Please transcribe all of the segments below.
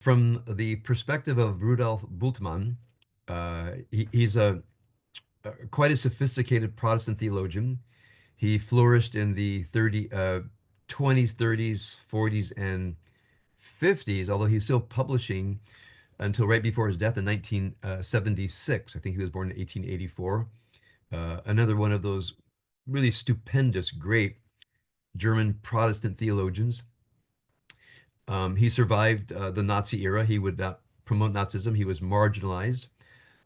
From the perspective of Rudolf Bultmann, he's quite a sophisticated Protestant theologian. He flourished in the 20s, 30s, 40s, and 50s, although he's still publishing until right before his death in 1976. I think he was born in 1884. Another one of those really stupendous, great German Protestant theologians. He survived the Nazi era. He would not promote Nazism. He was marginalized.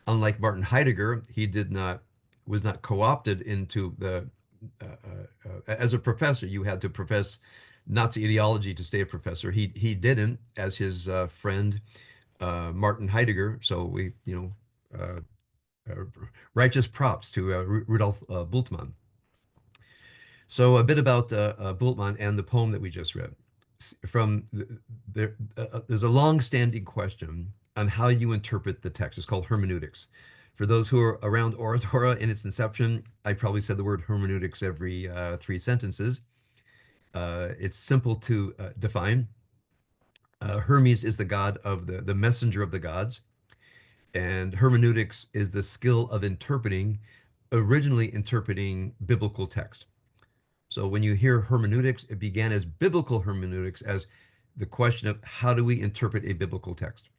Unlike Martin Heidegger, he did not was not co-opted into the as a professor. You had to profess Nazi ideology to stay a professor. He didn't, as his friend Martin Heidegger. So uh, uh, righteous props to Rudolf Bultmann. So a bit about Bultmann and the poem that we just read. From there's a long-standing question on how you interpret the text. It's called hermeneutics. For those who are around Oratora in its inception, I probably said the word hermeneutics every 3 sentences. It's simple to define. Hermes is the god of the messenger of the gods, and hermeneutics is the skill of originally interpreting biblical text. So when you hear hermeneutics, it began as biblical hermeneutics, as the question of how do we interpret a biblical text.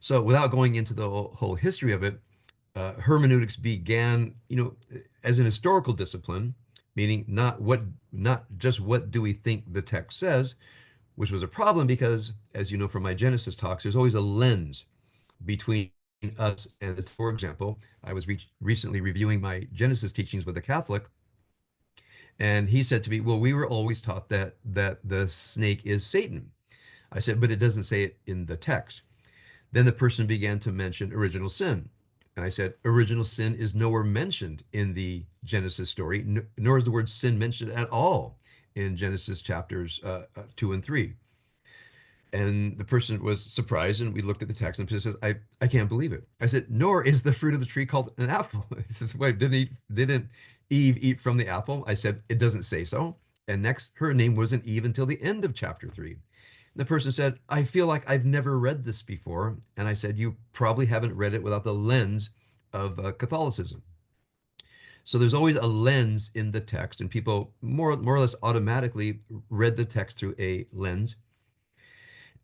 So without going into the whole history of it, hermeneutics began, as an historical discipline, meaning not just what do we think the text says, which was a problem because, as you know from my Genesis talks, there's always a lens between us and it. For example, I was recently reviewing my Genesis teachings with a Catholic, and he said to me, "Well, we were always taught that the snake is Satan." I said, "But it doesn't say it in the text." Then the person began to mention original sin. And I said, original sin is nowhere mentioned in the Genesis story, nor is the word sin mentioned at all in Genesis chapters 2 and 3. And the person was surprised, and we looked at the text, and the person says, I can't believe it. I said, nor is the fruit of the tree called an apple. He says, wait, didn't Eve eat from the apple? I said, it doesn't say so. And next, her name wasn't Eve until the end of chapter 3. The person said, I feel like I've never read this before. And I said, you probably haven't read it without the lens of Catholicism. So there's always a lens in the text, and people more or less automatically read the text through a lens.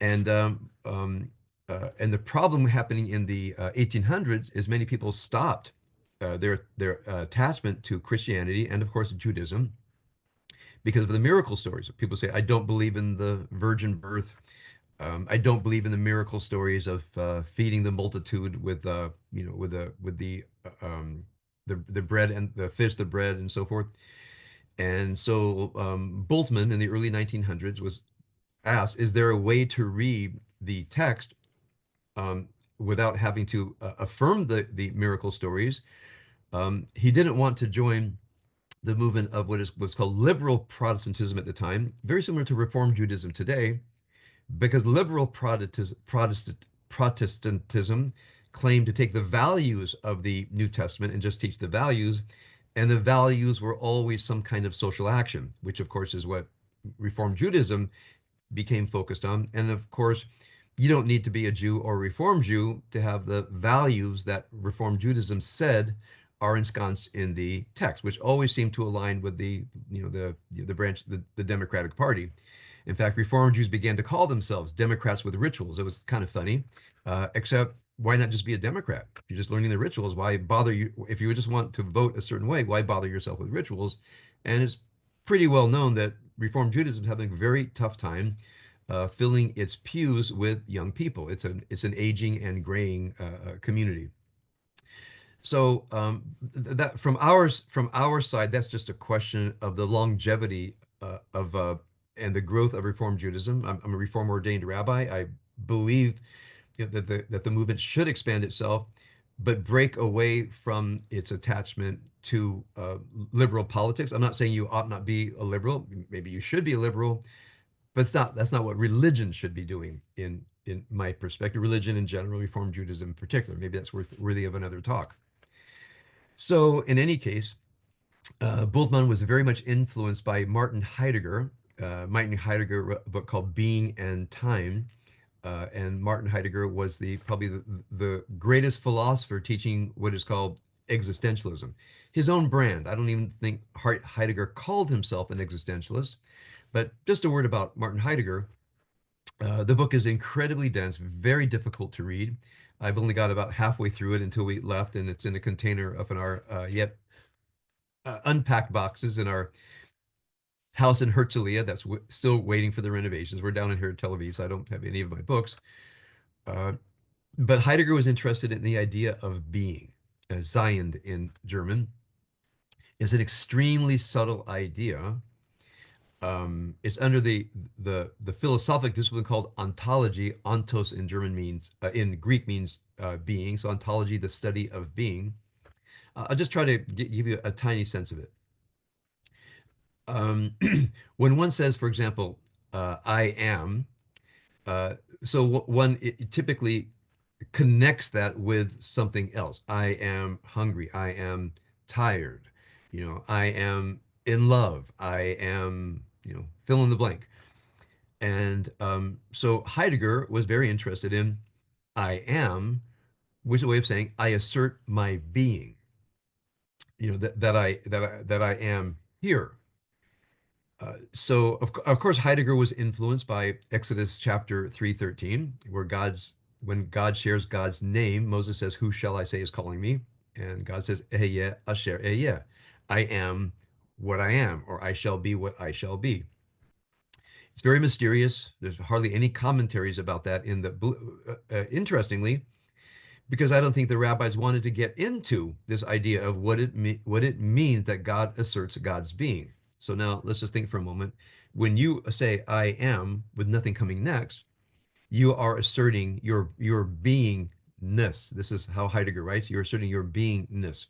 And and the problem happening in the 1800s is many people stopped their attachment to Christianity and, of course, Judaism because of the miracle stories. People say, I don't believe in the virgin birth. I don't believe in the miracle stories of feeding the multitude with, the bread and the fish, the bread, and so forth. And so Bultmann in the early 1900s was asked, is there a way to read the text without having to affirm the miracle stories? He didn't want to join the movement of what's called liberal Protestantism at the time, very similar to Reformed Judaism today, because liberal Protestantism claimed to take the values of the New Testament and just teach the values, and the values were always some kind of social action, which of course is what Reformed Judaism became focused on. And of course, you don't need to be a Jew or a Reformed Jew to have the values that Reformed Judaism said are ensconced in the text, which always seemed to align with the branch, the Democratic Party. In fact, Reformed Jews began to call themselves Democrats with rituals. It was kind of funny, except why not just be a Democrat? If you're just learning the rituals, why bother you? If you just want to vote a certain way, why bother yourself with rituals? And it's pretty well known that Reformed Judaism is having a very tough time filling its pews with young people. It's an aging and graying community. So that from our side, that's just a question of the longevity of and the growth of Reform Judaism. I'm a Reform ordained rabbi. I believe that the movement should expand itself, but break away from its attachment to liberal politics. I'm not saying you ought not be a liberal. Maybe you should be a liberal, but that's not what religion should be doing in my perspective. Religion in general, Reform Judaism in particular. Maybe that's worthy of another talk. So in any case, Bultmann was very much influenced by Martin Heidegger. Martin Heidegger wrote a book called Being and Time. And Martin Heidegger was probably the greatest philosopher teaching what is called existentialism. His own brand. I don't even think Heidegger called himself an existentialist. But just a word about Martin Heidegger. The book is incredibly dense, very difficult to read. I've only got about halfway through it until we left, and it's in a container up in our yet unpacked boxes in our house in Herzliya that's still waiting for the renovations. We're down in here in Tel Aviv, so I don't have any of my books. Uh, but Heidegger was interested in the idea of being. Sein in German is an extremely subtle idea. It's under the philosophic discipline called ontology. Ontos in German means in Greek means being. So ontology, the study of being. I'll just try to give you a tiny sense of it. Um, when one says, for example, I am, uh, so one typically connects that with something else. I am hungry. I am tired. I am in love. I am, fill in the blank. And so Heidegger was very interested in I am, which is a way of saying I assert my being, that I am here. So of course Heidegger was influenced by Exodus chapter 3:13, where when God shares God's name, Moses says, "Who shall I say is calling me?" And God says, "Ehyeh asher ehyeh." I am what I am, or I shall be what I shall be. It's very mysterious. There's hardly any commentaries about that interestingly, because I don't think the rabbis wanted to get into this idea of what it means that God asserts God's being. So now let's just think for a moment. When you say I am with nothing coming next, you are asserting your beingness. This is how Heidegger writes. You're asserting your beingness.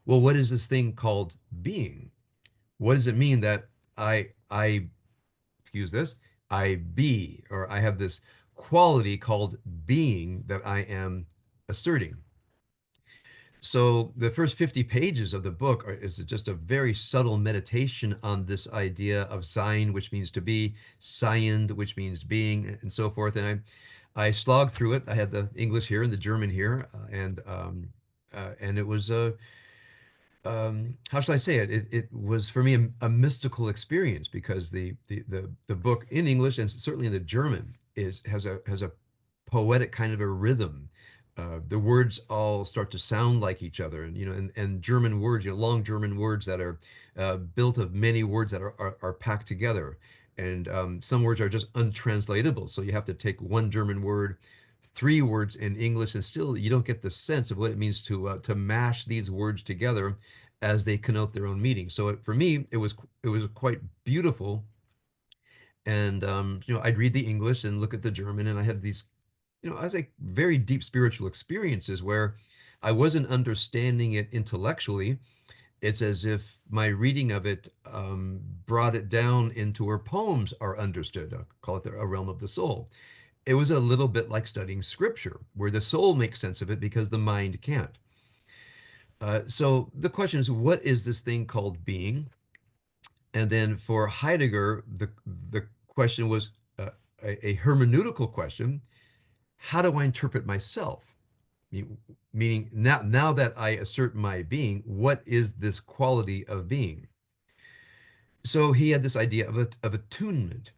Well, what is this thing called being? What does it mean that I excuse this, I be, or I have this quality called being that I am asserting? So the first 50 pages of the book is just a very subtle meditation on this idea of sein, which means to be, seiend, which means being, and so forth. And I slogged through it. I had the English here and the German here, and it was how should I say it? It was for me a mystical experience because the book in English and certainly in the German has a poetic kind of a rhythm. The words all start to sound like each other, and German words, long German words that are built of many words that are packed together, and some words are just untranslatable. So you have to take one German word, three words in English, and still you don't get the sense of what it means to mash these words together as they connote their own meaning. So for me, it was quite beautiful. And I'd read the English and look at the German, and I had these, I was like very deep spiritual experiences where I wasn't understanding it intellectually. It's as if my reading of it brought it down into where poems are understood. I'll call it a realm of the soul. It was a little bit like studying scripture, where the soul makes sense of it because the mind can't. So the question is, what is this thing called being? And then for Heidegger, the question was a hermeneutical question. How do I interpret myself? Meaning now that I assert my being, what is this quality of being? So he had this idea of attunement.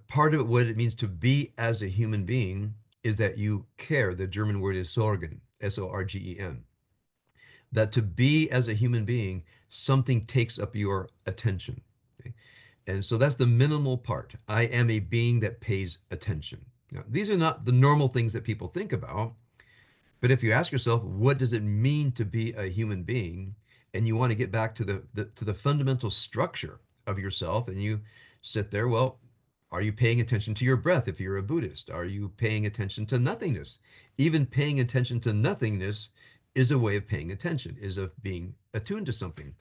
Part of it, what it means to be as a human being, is that you care. The German word is Sorgen, Sorgen. That to be as a human being, something takes up your attention. Okay? And so that's the minimal part. I am a being that pays attention. Now, these are not the normal things that people think about. But if you ask yourself, what does it mean to be a human being? And you want to get back to the fundamental structure of yourself, and you sit there, well, are you paying attention to your breath if you're a Buddhist? Are you paying attention to nothingness? Even paying attention to nothingness is a way of paying attention, is of being attuned to something.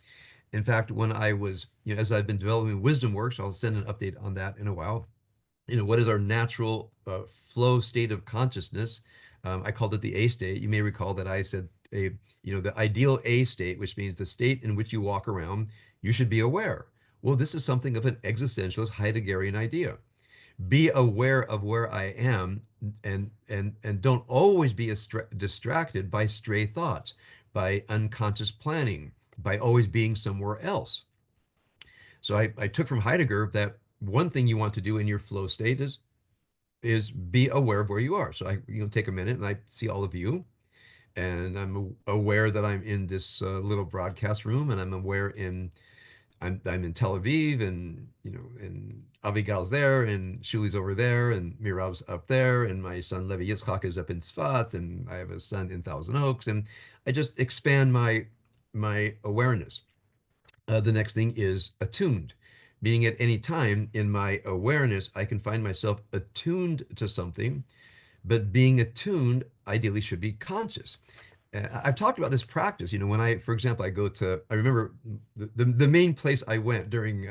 In fact, when I was, as I've been developing wisdom works, I'll send an update on that in a while. What is our natural flow state of consciousness? I called it the A state. You may recall that I said the ideal A state, which means the state in which you walk around, you should be aware. Well, this is something of an existentialist Heideggerian idea. Be aware of where I am, and don't always be distracted by stray thoughts, by unconscious planning, by always being somewhere else. So I took from Heidegger that one thing you want to do in your flow state is be aware of where you are. So I take a minute and I see all of you, and I'm aware that I'm in this little broadcast room, and I'm aware I'm in Tel Aviv, and and Avigal's there, and Shuli's over there, and Mirav's up there, and my son Levi Yitzchak is up in Tzfat, and I have a son in Thousand Oaks, and I just expand my awareness. The next thing is attuned, meaning at any time in my awareness, I can find myself attuned to something, but being attuned ideally should be conscious. I've talked about this practice. When for example, I remember the main place I went during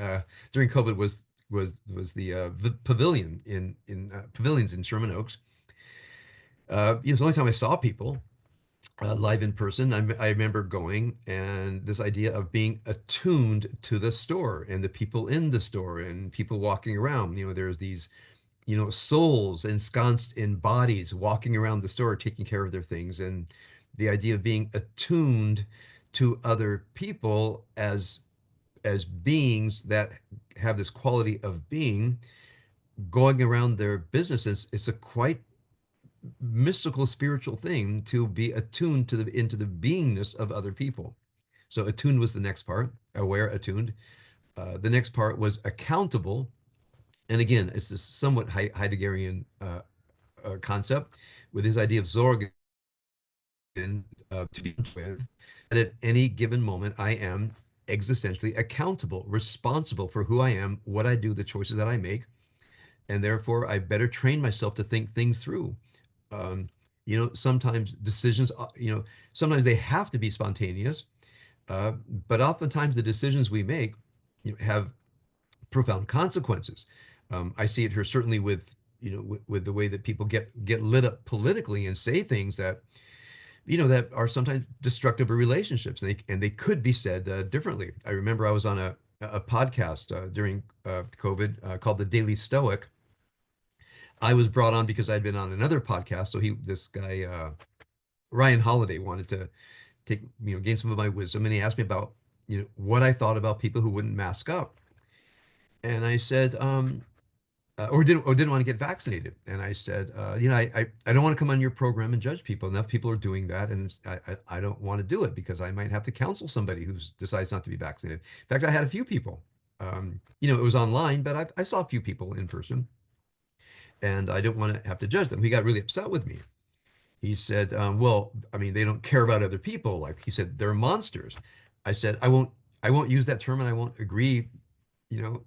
COVID was the pavilion in pavilions in Sherman Oaks. It's the only time I saw people live in person. I remember going, and this idea of being attuned to the store and the people in the store and people walking around. There's these souls ensconced in bodies walking around the store taking care of their things, and the idea of being attuned to other people as beings that have this quality of being going around their businesses. It's a quite mystical spiritual thing to be attuned to the into the beingness of other people. So attuned was the next part, aware, attuned. The next part was accountable, and again, it's this somewhat Heideggerian concept with his idea of Sorge, to be with, that at any given moment I am existentially accountable, responsible for who I am, what I do, the choices that I make, and therefore I better train myself to think things through. Um, sometimes decisions, sometimes they have to be spontaneous, uh, but oftentimes the decisions we make have profound consequences. I see it here certainly with with the way that people get lit up politically and say things that are sometimes destructive of relationships, and they could be said differently. I remember I was on a podcast during COVID called The Daily Stoic. I was brought on because I'd been on another podcast. So this guy Ryan Holiday wanted to take gain some of my wisdom, and he asked me about what I thought about people who wouldn't mask up, and I said or didn't want to get vaccinated. And I said, I don't want to come on your program and judge people. Enough people are doing that, and I don't want to do it because I might have to counsel somebody who decides not to be vaccinated. In fact, I had a few people. It was online, but I saw a few people in person, and I didn't want to have to judge them. He got really upset with me. He said, "Well, I mean, they don't care about other people." Like he said, they're monsters. I said, I won't use that term, and I won't agree you know,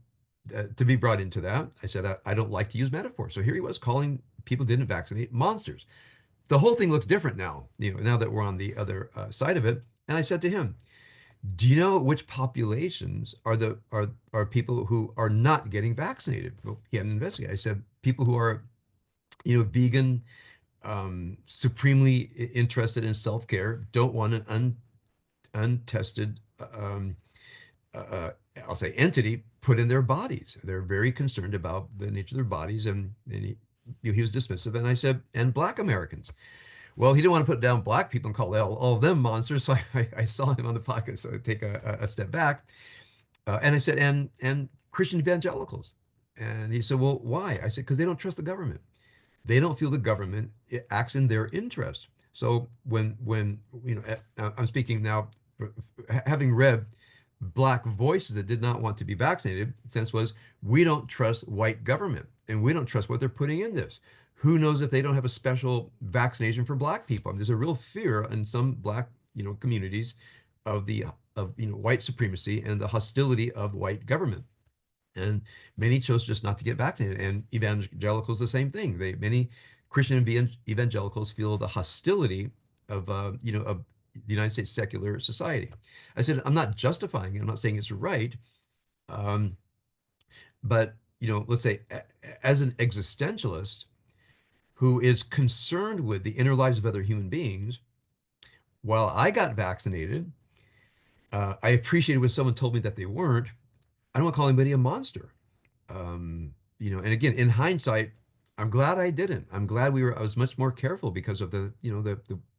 to be brought into that. I said, I don't like to use metaphors. So here he was calling people who didn't vaccinate monsters. The whole thing looks different now, now that we're on the other side of it. And I said to him, do you know which populations are people who are not getting vaccinated? Well, he hadn't investigated. I said, people who are, vegan, supremely interested in self-care, don't want an untested I'll say entity put in their bodies. They're very concerned about the nature of their bodies, and he was dismissive. And I said, and Black Americans. Well, he didn't want to put down Black people and call all of them monsters. So I saw him on the podcast, so I take a step back, and I said, and Christian evangelicals. And he said, well, why? I said, because they don't trust the government. They don't feel the government acts in their interest. So when I'm speaking now, having read Black voices that did not want to be vaccinated, the sense was, we don't trust white government, and we don't trust what they're putting in this. Who knows if they don't have a special vaccination for Black people? I mean, there's a real fear in some Black communities of white supremacy and the hostility of white government. And many chose just not to get vaccinated. And evangelicals, the same thing. Many Christian evangelicals feel the hostility of the United States secular society. I said, I'm not justifying it. I'm not saying it's right. Um, but, let's say as an existentialist who is concerned with the inner lives of other human beings, while I got vaccinated, I appreciated when someone told me that they weren't. I don't want to call anybody a monster. And again, in hindsight, I'm glad I didn't. I was much more careful because of the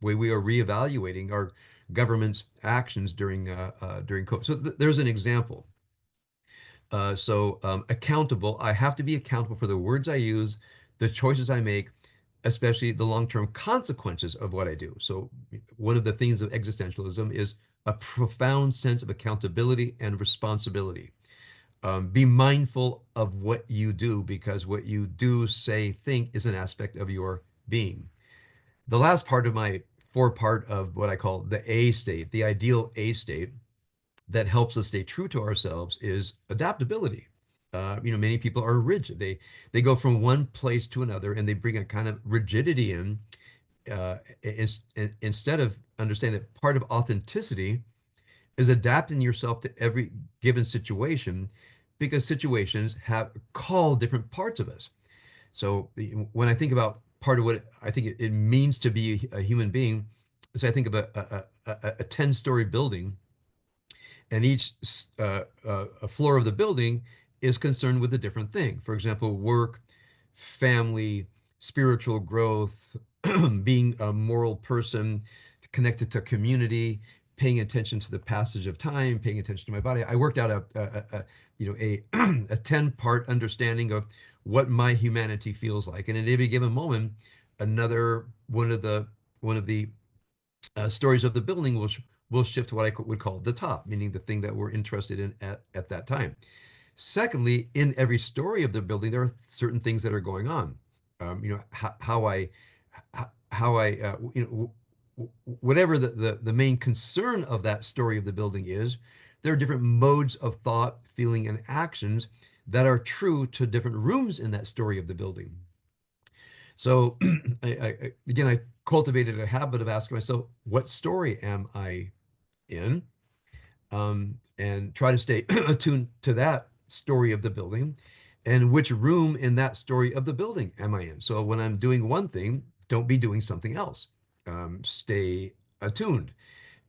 way we are reevaluating our government's actions during COVID. So there's an example. Accountable. I have to be accountable for the words I use, the choices I make, especially the long-term consequences of what I do. So one of the themes of existentialism is a profound sense of accountability and responsibility. Be mindful of what you do because what you do, say, think is an aspect of your being. The last part of my four part of what I call the A state, the ideal A state that helps us stay true to ourselves is adaptability. Many people are rigid. They go from one place to another and they bring a kind of rigidity in instead of understanding that part of authenticity is adapting yourself to every given situation because situations have call different parts of us. So when I think about part of what I think it means to be a human being, so I think of a 10-story building, and each a floor of the building is concerned with a different thing. For example, work, family, spiritual growth, being a moral person, connected to community, paying attention to the passage of time, paying attention to my body. I worked out a a 10-part understanding of what my humanity feels like, and at any given moment, another one of the stories of the building will shift to what I would call the top, meaning the thing that we're interested in at that time. Secondly, in every story of the building, there are certain things that are going on. How I, whatever the main concern of that story of the building is, there are different modes of thought, feeling, and actions that are true to different rooms in that story of the building. So again, I cultivated a habit of asking myself, what story am I in? And try to stay attuned to that story of the building and which room in that story of the building am I in. So when I'm doing one thing, don't be doing something else. Stay attuned.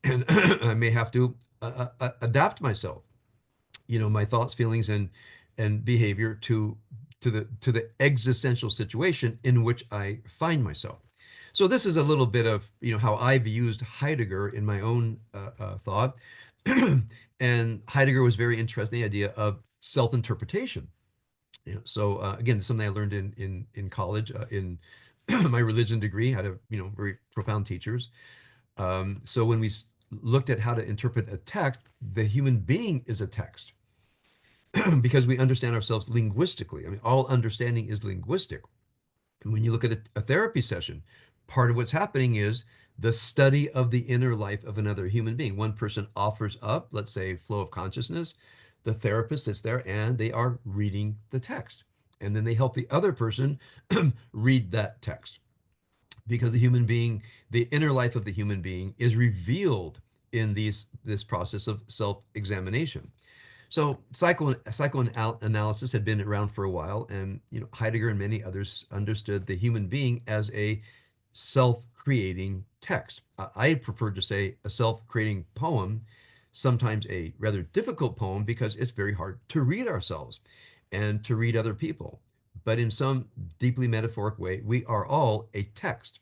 And I may have to adapt myself, my thoughts, feelings, and behavior to the existential situation in which I find myself. So this is a little bit of how I've used Heidegger in my own thought. And Heidegger was very interested in the idea of self-interpretation. So again, it's something I learned in college in my religion degree. Had a very profound teachers. So when we looked at how to interpret a text, the human being is a text because we understand ourselves linguistically. I mean, all understanding is linguistic. And when you look at a therapy session, part of what's happening is the study of the inner life of another human being. One person offers up, let's say, flow of consciousness. The therapist sits there and they are reading the text. And then they help the other person read that text because the human being, the inner life of the human being is revealed in this process of self-examination. So psychoanalysis had been around for a while, and Heidegger and many others understood the human being as a self-creating text. I prefer to say a self-creating poem, sometimes a rather difficult poem because it's very hard to read ourselves and to read other people. But in some deeply metaphoric way, we are all a text.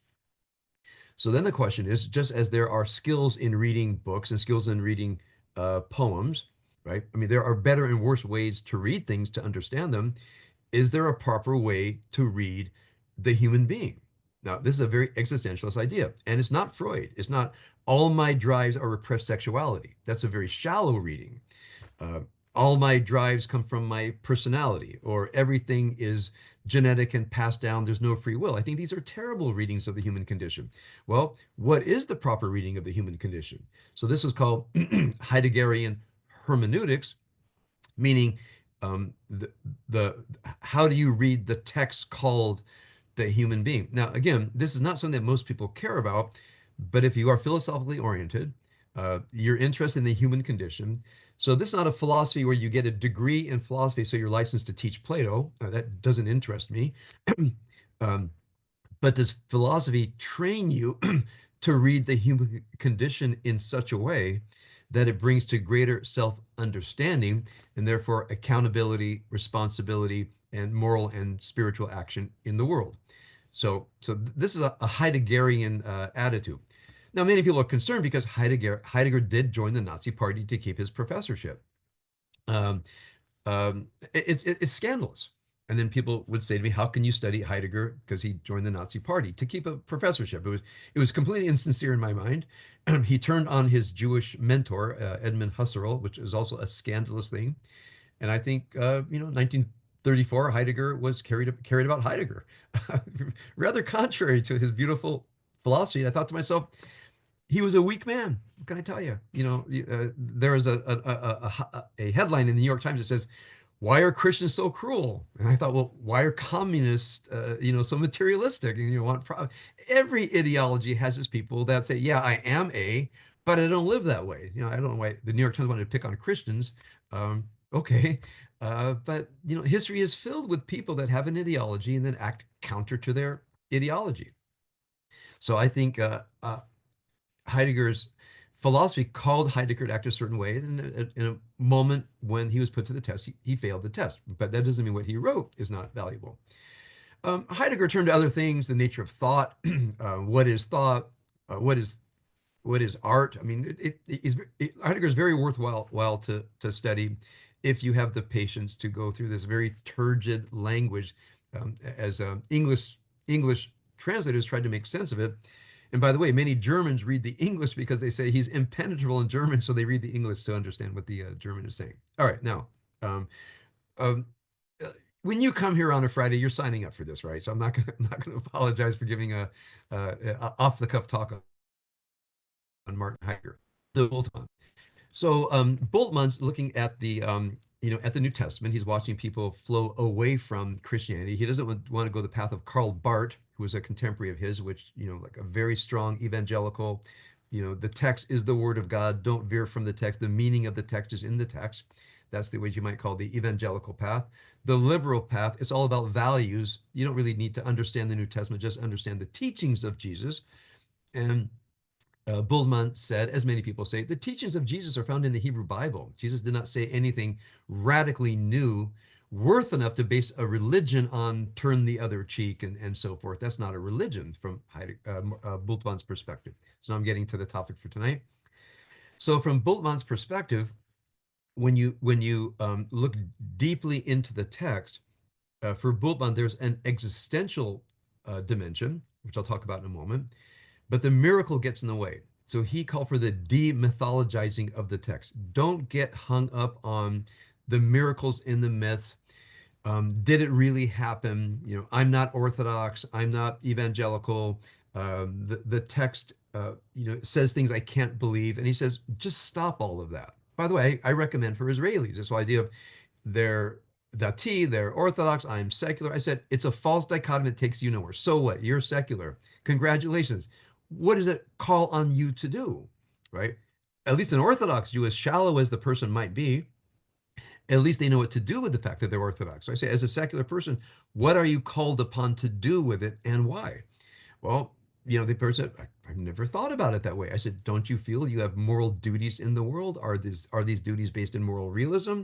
So then the question is, just as there are skills in reading books and skills in reading poems, right? I mean, there are better and worse ways to read things to understand them. Is there a proper way to read the human being? Now, this is a very existentialist idea, and it's not Freud. It's not all my drives are repressed sexuality. That's a very shallow reading. Uh, all my drives come from my personality, or everything is genetic and passed down. There's no free will. I think these are terrible readings of the human condition. Well, what is the proper reading of the human condition? So this is called Heideggerian hermeneutics, meaning the how do you read the text called the human being? Now, again, this is not something that most people care about, but if you are philosophically oriented, you're interested in the human condition. So this is not a philosophy where you get a degree in philosophy, so you're licensed to teach Plato. That doesn't interest me. um, but does philosophy train you to read the human condition in such a way that it brings to greater self-understanding and therefore accountability, responsibility, and moral and spiritual action in the world. So this is a Heideggerian attitude. Now, many people are concerned because Heidegger did join the Nazi Party to keep his professorship. Um, it's scandalous. And then people would say to me, "How can you study Heidegger because he joined the Nazi Party to keep a professorship?" It was completely insincere in my mind. He turned on his Jewish mentor, Edmund Husserl, which is also a scandalous thing. And I think, 1934, Heidegger was carried about Heidegger, rather contrary to his beautiful philosophy. I thought to myself, he was a weak man. What can I tell you? There is a headline in the New York Times that says, "Why are Christians so cruel?" And I thought, well, why are communists, so materialistic and every ideology has its people that say, yeah, I am but I don't live that way. I don't know why the New York Times wanted to pick on Christians. Okay. But history is filled with people that have an ideology and then act counter to their ideology. So I think Heidegger's philosophy called Heidegger to act a certain way. And in a moment when he was put to the test, he failed the test. But that doesn't mean what he wrote is not valuable. Heidegger turned to other things, the nature of thought, what is thought, what is art. I mean, Heidegger is very worthwhile to study if you have the patience to go through this very turgid language, as English translators tried to make sense of it. And by the way, many Germans read the English because they say he's impenetrable in German, so they read the English to understand what the German is saying. All right, now, um, um, uh, when you come here on a Friday, you're signing up for this, right? So I'm not gonna apologize for giving a off the cuff talk on Martin Heidegger. So Bultmann's looking at the New Testament. He's watching people flow away from Christianity. He doesn't want to go the path of Karl Barth, who was a contemporary of his, which like a very strong evangelical. The text is the word of God. Don't veer from the text. The meaning of the text is in the text. That's the way you might call the evangelical path. The liberal path, it's all about values. You don't really need to understand the New Testament, just understand the teachings of Jesus. And Bultmann said, as many people say, the teachings of Jesus are found in the Hebrew Bible. Jesus did not say anything radically new, worth enough to base a religion on, turn the other cheek, and so forth. That's not a religion from Bultmann's perspective. So now I'm getting to the topic for tonight. So from Bultmann's perspective, when you look deeply into the text, for Bultmann, there's an existential dimension, which I'll talk about in a moment, but the miracle gets in the way. So he called for the demythologizing of the text. Don't get hung up on the miracles in the myths. Did it really happen? I'm not Orthodox. I'm not evangelical. The text, says things I can't believe. And he says, just stop all of that. By the way, I recommend for Israelis this whole idea of they're Dati, they're Orthodox, I'm secular. I said, it's a false dichotomy that takes you nowhere. So what? You're secular. Congratulations. What does it call on you to do? Right? At least an Orthodox Jew, as shallow as the person might be, at least they know what to do with the fact that they're Orthodox. So I say, as a secular person, what are you called upon to do with it and why? Well, the person said, I've never thought about it that way. I said, don't you feel you have moral duties in the world? Are these duties based in moral realism?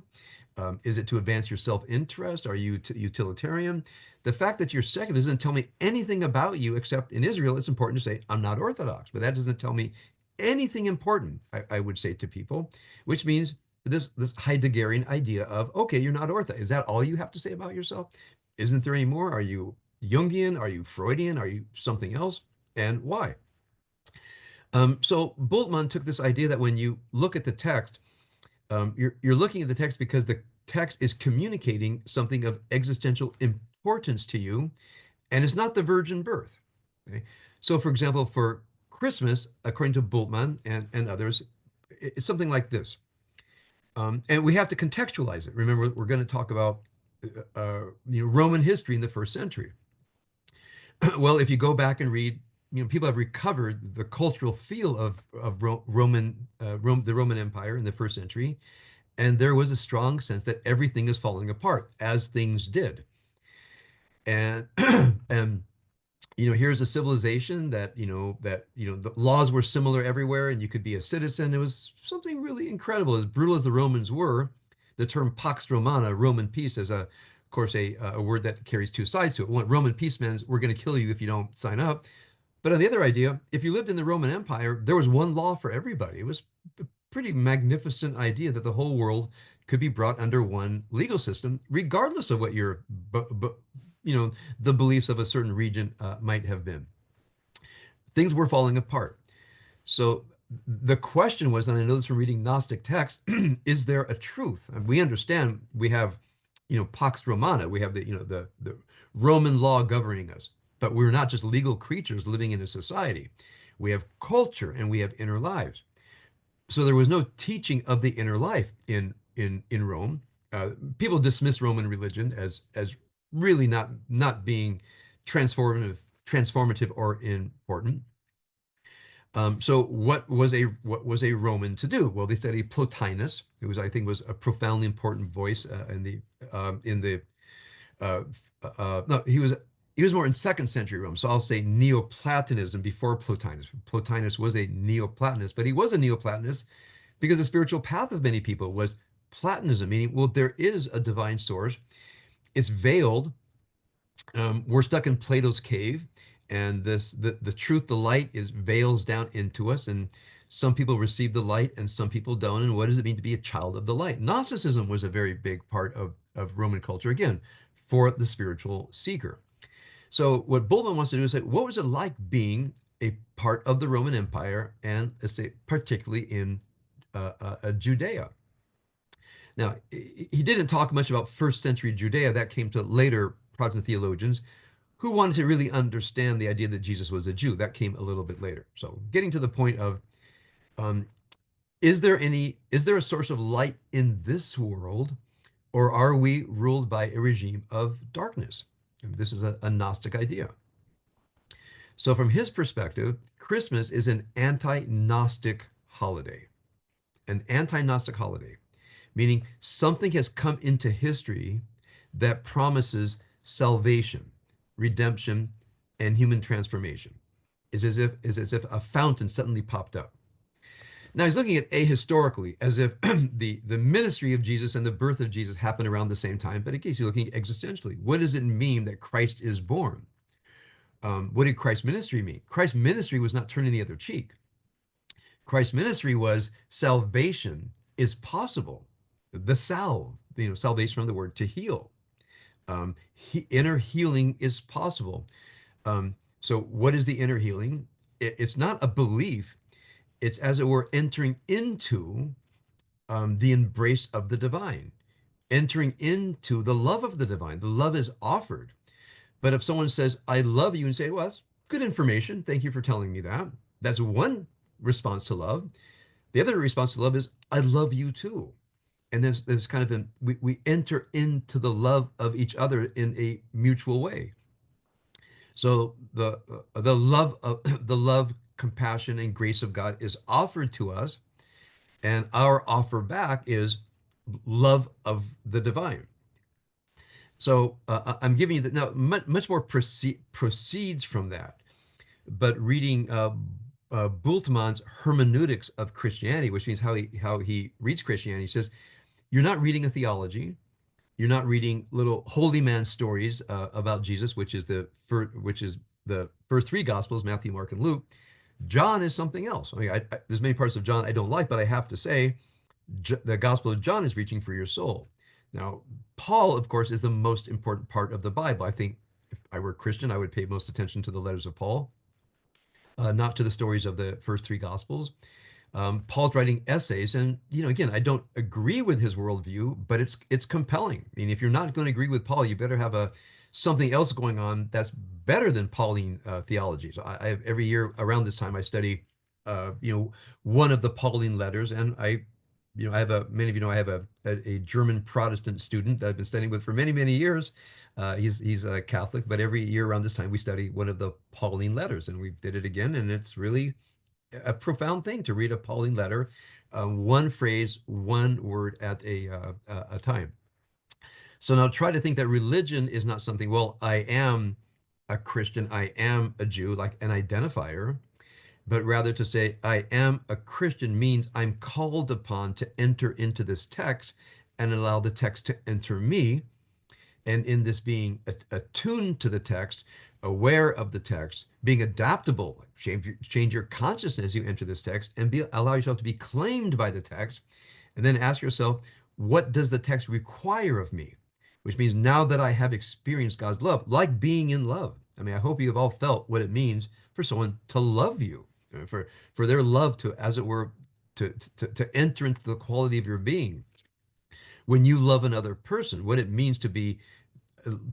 Is it to advance your self-interest? Are you utilitarian? The fact that you're secular doesn't tell me anything about you, except in Israel, it's important to say, I'm not Orthodox, but that doesn't tell me anything important, I would say to people, which means this Heideggerian idea of, okay, you're not Orthodox. Is that all you have to say about yourself? Isn't there any more? Are you Jungian? Are you Freudian? Are you something else? And why? So Bultmann took this idea that when you look at the text, you're looking at the text because the text is communicating something of existential importance to you, and it's not the virgin birth. Okay? So, for example, for Christmas, according to Bultmann and others, it's something like this. And we have to contextualize it. Remember, we're going to talk about Roman history in the first century. Well, if you go back and read, people have recovered the cultural feel of the Roman Empire in the first century, and there was a strong sense that everything is falling apart, as things did. And and Here's a civilization that, the laws were similar everywhere and you could be a citizen. It was something really incredible. As brutal as the Romans were, the term Pax Romana, Roman peace, is of course, a word that carries two sides to it. One, Roman peace means we're going to kill you if you don't sign up. But on the other idea, if you lived in the Roman Empire, there was one law for everybody. It was a pretty magnificent idea that the whole world could be brought under one legal system, regardless of what your, the beliefs of a certain region might have been. Things were falling apart. So the question was, and I know this from reading Gnostic texts, is there a truth? And we understand we have, Pax Romana, we have the Roman law governing us, but we're not just legal creatures living in a society. We have culture and we have inner lives. So there was no teaching of the inner life in Rome. People dismiss Roman religion as really not being transformative or important. So what was a Roman to do? Well, they studied Plotinus, who was, I think, was a profoundly important voice in the uh, no, he was more in second century Rome. So I'll say Neoplatonism before Plotinus. Plotinus was a Neoplatonist, but he was a Neoplatonist because the spiritual path of many people was Platonism, meaning, well, there is a divine source. It's veiled. We're stuck in Plato's cave, and the truth, the light, is veils down into us, and some people receive the light and some people don't. And what does it mean to be a child of the light? Gnosticism was a very big part of Roman culture, again, for the spiritual seeker. So what Bultmann wants to do is say, what was it like being a part of the Roman Empire, and let's say particularly in Judea? Now, he didn't talk much about first century Judea. That came to later Protestant theologians who wanted to really understand the idea that Jesus was a Jew. That came a little bit later. So getting to the point of, um, is there a source of light in this world, or are we ruled by a regime of darkness? And this is a Gnostic idea. So from his perspective, Christmas is an anti-Gnostic holiday, an anti-Gnostic holiday, meaning something has come into history that promises salvation, redemption, and human transformation. It's as if a fountain suddenly popped up. Now he's looking at ahistorically, as if the ministry of Jesus and the birth of Jesus happened around the same time. But again, he's looking existentially. What does it mean that Christ is born? What did Christ's ministry mean? Christ's ministry was not turning the other cheek. Christ's ministry was salvation is possible. The salve, salvation from the word to heal. Inner healing is possible. So what is the inner healing? It's not a belief. It's, as it were, entering into the embrace of the divine, entering into the love of the divine. The love is offered. But if someone says, I love you, and say, well, that's good information. Thank you for telling me that. That's one response to love. The other response to love is, I love you too. And there's kind of we enter into the love of each other in a mutual way. So the love of the love, compassion, and grace of God is offered to us, and our offer back is love of the divine. So I'm giving you that now. Much more proceeds from that, but reading Bultmann's hermeneutics of Christianity, which means how he reads Christianity, he says you're not reading a theology. You're not reading little holy man stories about Jesus, which is the first three gospels, Matthew, Mark, and Luke. John is something else. I mean, there's many parts of John I don't like, but I have to say, the Gospel of John is reaching for your soul. Now, Paul, of course, is the most important part of the Bible. I think if I were a Christian, I would pay most attention to the letters of Paul, not to the stories of the first three Gospels. Paul's writing essays, and again, I don't agree with his worldview, but it's compelling. I mean, if you're not going to agree with Paul, you better have something else going on that's better than Pauline theology. So every year around this time I study, one of the Pauline letters, and I have many of you know I have a German Protestant student that I've been studying with for many years. He's a Catholic, but every year around this time we study one of the Pauline letters, and we did it again, and it's really a profound thing to read a Pauline letter, one phrase, one word at a time. So now try to think that religion is not something, well, I am a Christian, I am a Jew, like an identifier, but rather to say, I am a Christian means I'm called upon to enter into this text and allow the text to enter me. And in this being attuned to the text, aware of the text, being adaptable, change your consciousness as you enter this text, and allow yourself to be claimed by the text, and then ask yourself, what does the text require of me? Which means now that I have experienced God's love, like being in love. I mean, I hope you have all felt what it means for someone to love you, for their love to, as it were, to enter into the quality of your being. When you love another person, what it means to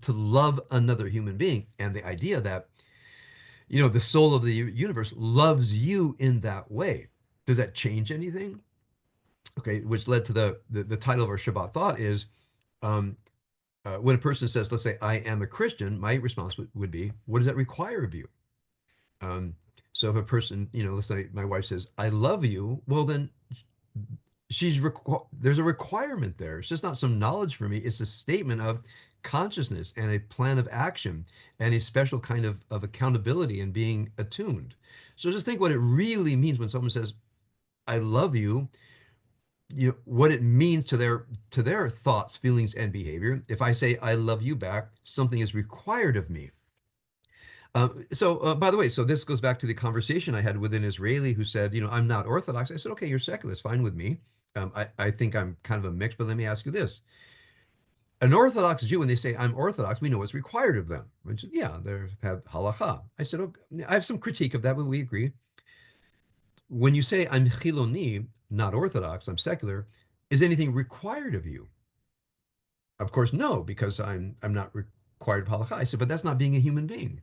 love another human being, and the idea that the soul of the universe loves you in that way. Does that change anything? Okay, which led to the title of our Shabbat thought is, um, when a person says, let's say, I am a Christian, my response would be, what does that require of you? Um, so if a person, let's say my wife says, I love you, well, then there's a requirement there. It's just not some knowledge for me. It's a statement of consciousness and a plan of action and a special kind of accountability and being attuned. So just think what it really means when someone says, I love you, what it means to their thoughts, feelings, and behavior. If I say I love you back, something is required of me. So, by the way, so this goes back to the conversation I had with an Israeli who said, I'm not Orthodox. I said, okay, you're secular. It's fine with me. I think I'm kind of a mix, but let me ask you this. An Orthodox Jew, when they say I'm Orthodox, we know what's required of them. Which, yeah, they have halacha. I said, okay, I have some critique of that, but we agree. When you say I'm Chiloni, not Orthodox, I'm secular, is anything required of you? Of course, no, because I'm not required of halacha. I said, but that's not being a human being.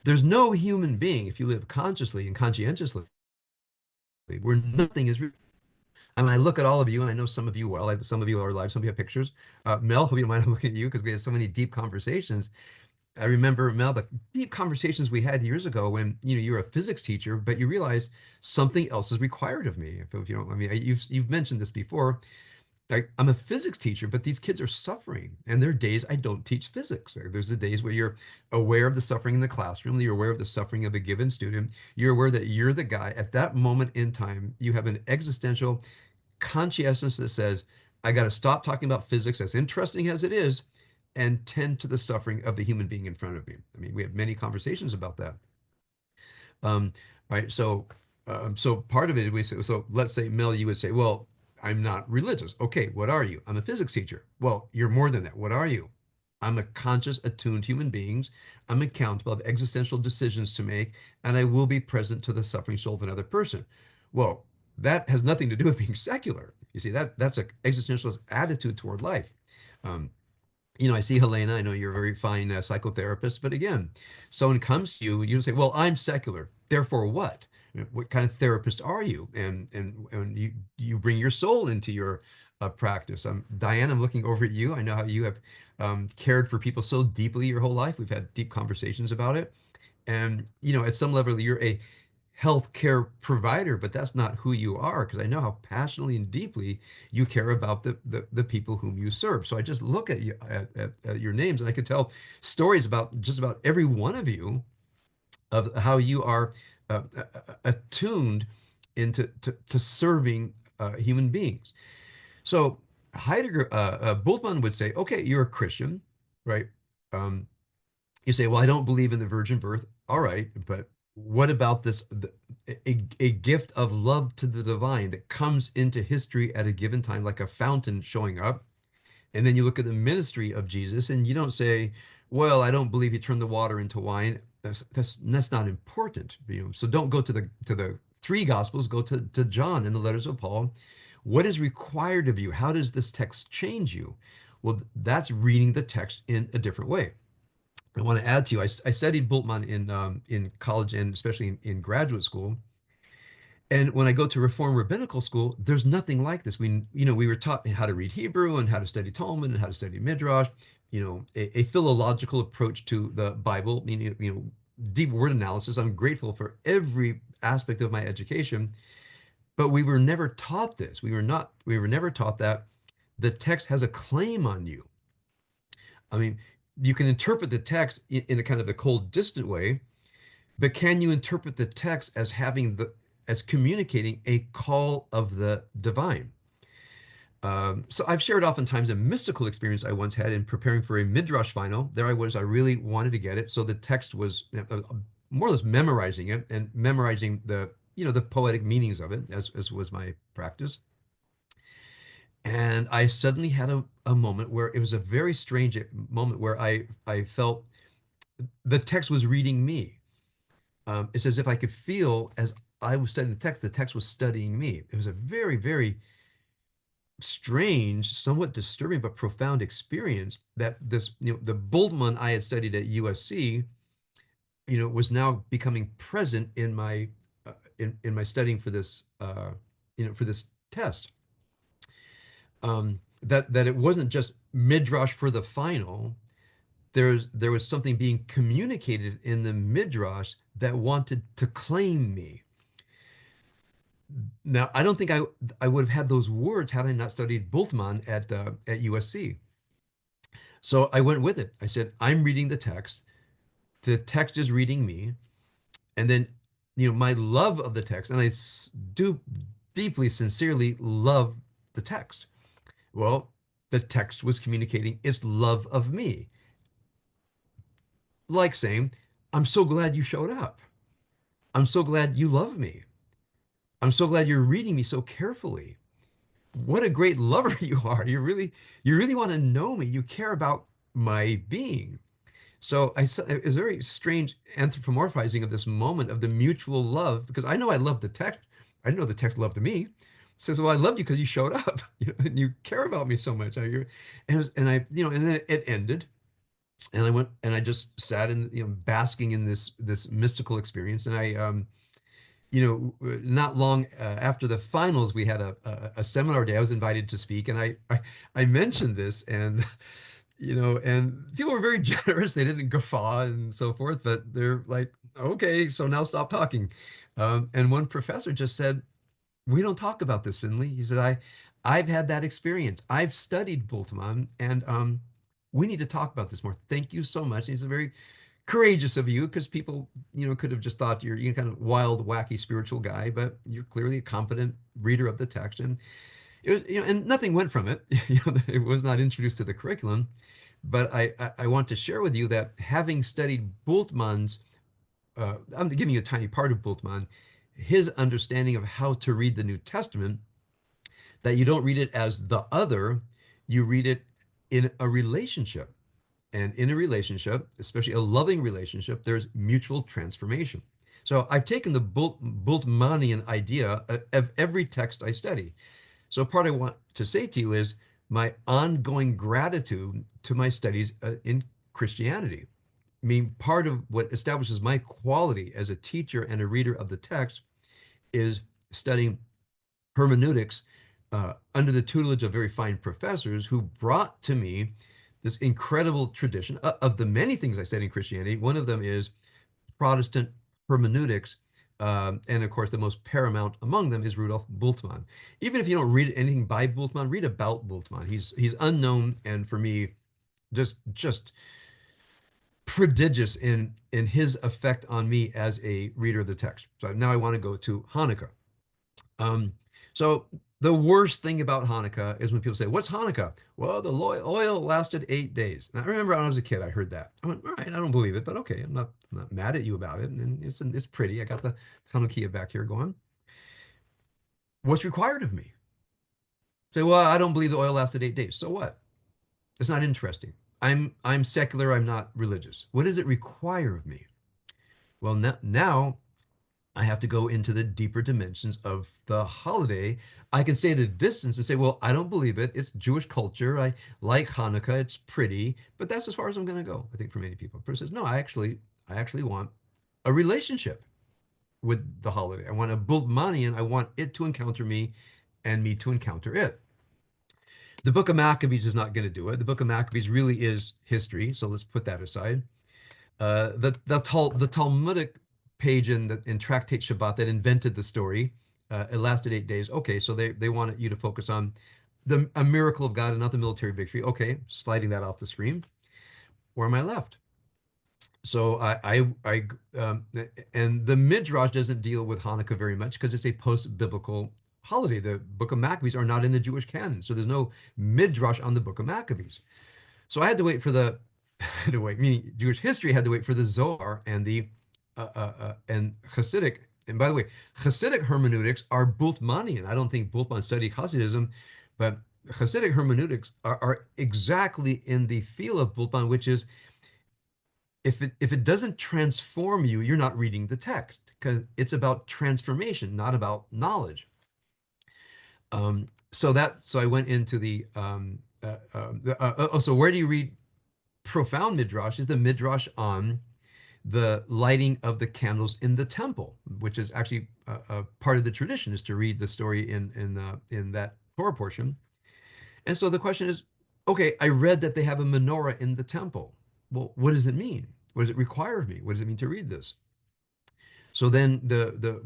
There's no human being, if you live consciously and conscientiously, where nothing is. I mean, I look at all of you, and I know some of you well. Some of you are alive, some of you have pictures. Mel, hope you don't mind I'm looking at you because we had so many deep conversations. I remember, Mel, the deep conversations we had years ago when you're a physics teacher, but you realize something else is required of me. If you don't, I mean, you've mentioned this before. I'm a physics teacher, but these kids are suffering. And there are days I don't teach physics. There's the days where you're aware of the suffering in the classroom, you're aware of the suffering of a given student, you're aware that you're the guy at that moment in time, you have an existential conscientiousness that says, I got to stop talking about physics, as interesting as it is, and tend to the suffering of the human being in front of me. I mean, we have many conversations about that. Um, right. So part of it, we say, so let's say, Mel, you would say, well, I'm not religious. Okay, what are you? I'm a physics teacher. Well, you're more than that. What are you? I'm a conscious, attuned human being. I'm accountable, I have existential decisions to make, and I will be present to the suffering soul of another person. Well, that has nothing to do with being secular. You see, that's an existentialist attitude toward life. Um, I see Helena. I know you're a very fine psychotherapist, but again, someone comes to you, you say, "Well, I'm secular. Therefore, what? What kind of therapist are you?" And you bring your soul into your practice. Diane, I'm looking over at you. I know how you have cared for people so deeply your whole life. We've had deep conversations about it, and at some level, you're a healthcare provider, but that's not who you are, because I know how passionately and deeply you care about the people whom you serve. So I just look at you at your names, and I could tell stories about just about every one of you of how you are attuned into to serving human beings. So Heidegger, Bultmann would say, okay, you're a Christian, right? Um, you say, well, I don't believe in the virgin birth. All right, but what about a gift of love to the divine that comes into history at a given time, like a fountain showing up? And then you look at the ministry of Jesus, and you don't say, well, I don't believe he turned the water into wine. That's not important. So don't go to the three gospels, go to John and the letters of Paul. What is required of you? How does this text change you? Well, that's reading the text in a different way. I want to add to you, I studied Bultmann in college and especially in graduate school. And when I go to Reform Rabbinical School, there's nothing like this. We were taught how to read Hebrew and how to study Talmud and how to study Midrash, a philological approach to the Bible, meaning, deep word analysis. I'm grateful for every aspect of my education, but we were never taught this. We were never taught that the text has a claim on you. I mean, you can interpret the text in a kind of a cold, distant way, but can you interpret the text as having as communicating a call of the divine? So I've shared oftentimes a mystical experience I once had in preparing for a midrash final. There I was, I really wanted to get it. So the text was more or less memorizing it and memorizing the poetic meanings of it, as was my practice. And I suddenly had a moment where it was a very strange moment where I felt the text was reading me. It's as if I could feel as I was studying the text was studying me. It was a very, very strange, somewhat disturbing, but profound experience that the Bultmann I had studied at USC, was now becoming present in my studying for this test. That it wasn't just midrash for the final. There was something being communicated in the midrash that wanted to claim me. Now, I don't think I would have had those words had I not studied Bultmann at USC. So I went with it. I said, I'm reading the text. The text is reading me. And then, my love of the text, and do deeply, sincerely love the text. Well, the text was communicating its love of me, like saying, I'm so glad you showed up. I'm so glad you love me. I'm so glad you're reading me so carefully. What a great lover you are. You really want to know me. You care about my being. So it was a very strange anthropomorphizing of this moment of the mutual love, because I know I love the text. I know the text loved me. It says, well, I loved you because you showed up, and you care about me so much. And then it ended, and I went and I just sat in, basking in this mystical experience. And not long after the finals, we had a seminar day. I was invited to speak, and I mentioned this, and and people were very generous. They didn't guffaw and so forth, but they're like, okay, so now stop talking. And one professor just said, we don't talk about this, Finley. He said, I've had that experience. I've studied Bultmann, and we need to talk about this more. Thank you so much. And he's a very courageous of you, because people, could have just thought you're kind of wild, wacky spiritual guy, but you're clearly a competent reader of the text. And it was, and nothing went from it. It was not introduced to the curriculum. But I want to share with you that having studied Bultmann's, I'm giving you a tiny part of Bultmann, his understanding of how to read the New Testament, that you don't read it as the other, you read it in a relationship. And in a relationship, especially a loving relationship, there's mutual transformation. So I've taken the Bultmannian idea of every text I study. So part I want to say to you is my ongoing gratitude to my studies in Christianity. I mean, part of what establishes my quality as a teacher and a reader of the text is studying hermeneutics under the tutelage of very fine professors who brought to me this incredible tradition of the many things I study in Christianity. One of them is Protestant hermeneutics. And of course, the most paramount among them is Rudolf Bultmann. Even if you don't read anything by Bultmann, read about Bultmann. He's unknown, and for me, just prodigious in his effect on me as a reader of the text. So now I want to go to Hanukkah. Um, so the worst thing about Hanukkah is when people say, "What's Hanukkah?" Well, the oil lasted 8 days. Now, I remember when I was a kid, I heard that. I went, "All right, I don't believe it, but okay, I'm not mad at you about it, and it's pretty. I got the Hanukkah back here going. What's required of me?" Say, "Well, I don't believe the oil lasted 8 days. So what? It's not interesting. I'm secular. I'm not religious. What does it require of me?" Well, now I have to go into the deeper dimensions of the holiday. I can stay at a distance and say, well, I don't believe it. It's Jewish culture. I like Hanukkah. It's pretty, but that's as far as I'm going to go, I think, for many people. A person says, no, I actually want a relationship with the holiday. I want to build money, and I want it to encounter me and me to encounter it. The book of Maccabees is not going to do it. The book of Maccabees really is history. So let's put that aside. The Talmudic page in Tractate Shabbat that invented the story. It lasted 8 days. Okay, so they wanted you to focus on a miracle of God and not the military victory. Okay, sliding that off the screen. or am I left? So and the Midrash doesn't deal with Hanukkah very much because it's a post-biblical holiday. The Book of Maccabees are not in the Jewish canon, so there's no Midrash on the Book of Maccabees. So I had to wait for the, had to wait, meaning Jewish history had to wait for the Zohar and Hasidic. And by the way, Hasidic hermeneutics are Bultmannian. I don't think Bultmann studied Hasidism, but Hasidic hermeneutics are exactly in the feel of Bultmann, which is if it doesn't transform you, you're not reading the text because it's about transformation, not about knowledge. So I went into so where do you read profound midrash? Is the midrash on the lighting of the candles in the temple, which is actually a part of the tradition, is to read the story in that Torah portion. And so the question is, okay, I read that they have a menorah in the temple. Well, what does it mean? What does it require of me? What does it mean to read this? So then the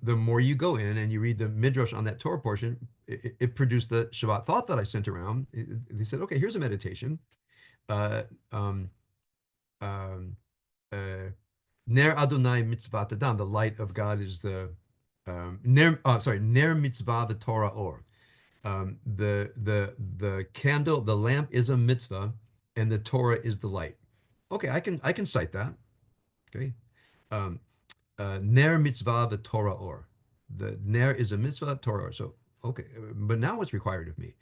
more you go in and you read the midrash on that Torah portion, it produced the Shabbat thought that I sent around. They said, okay, here's a meditation. Uh, um, um, uh, Ner Adonai mitzvah Adam. The light of God is the Ner mitzvah the Torah or. The candle, the lamp is a mitzvah, and the Torah is the light. Okay, I can cite that. Okay, um, ner mitzvah the Torah or. The ner is a mitzvah, Torah or. So okay, but now what's required of me?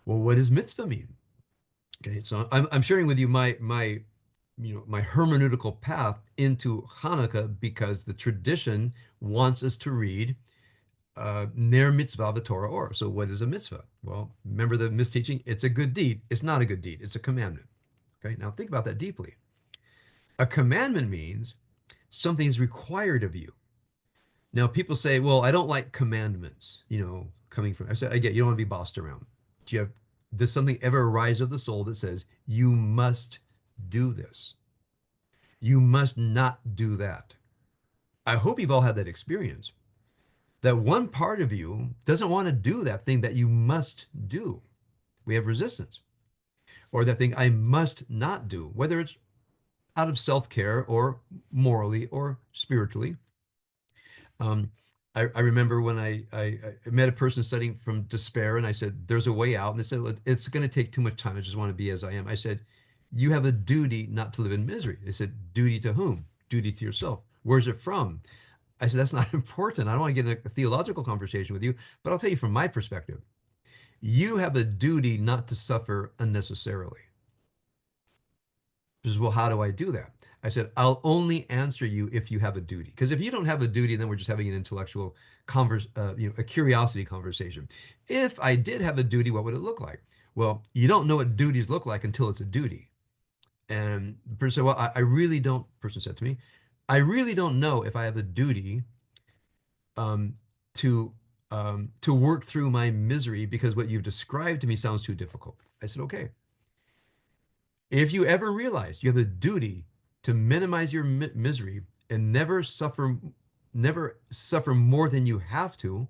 Well, what does mitzvah mean? Okay, so I'm sharing with you my hermeneutical path into Hanukkah because the tradition wants us to read ner mitzvah v'torah or. So what is a mitzvah? Well, remember the misteaching? It's a good deed. It's not a good deed. It's a commandment. Okay, now think about that deeply. A commandment means something is required of you. Now people say, well, I don't like commandments, coming from, I said, I get, you don't want to be bossed around. Does something ever arise of the soul that says, you must do this? You must not do that. I hope you've all had that experience. That one part of you doesn't want to do that thing that you must do. We have resistance. Or that thing I must not do, whether it's out of self-care or morally or spiritually. Um, I remember when I met a person studying from despair, and I said, there's a way out. And they said, well, it's going to take too much time. I just want to be as I am. I said, you have a duty not to live in misery. They said, duty to whom? Duty to yourself. Where's it from? I said, that's not important. I don't want to get in a theological conversation with you, but I'll tell you from my perspective. You have a duty not to suffer unnecessarily. She says, well, how do I do that? I said, I'll only answer you if you have a duty. Because if you don't have a duty, then we're just having an intellectual a curiosity conversation. If I did have a duty, what would it look like? Well, you don't know what duties look like until it's a duty. And the person said, well, I really don't, person said to me, I really don't know if I have a duty um, to to work through my misery because what you've described to me sounds too difficult. I said, okay. If you ever realize you have a duty to minimize your misery and never suffer more than you have to,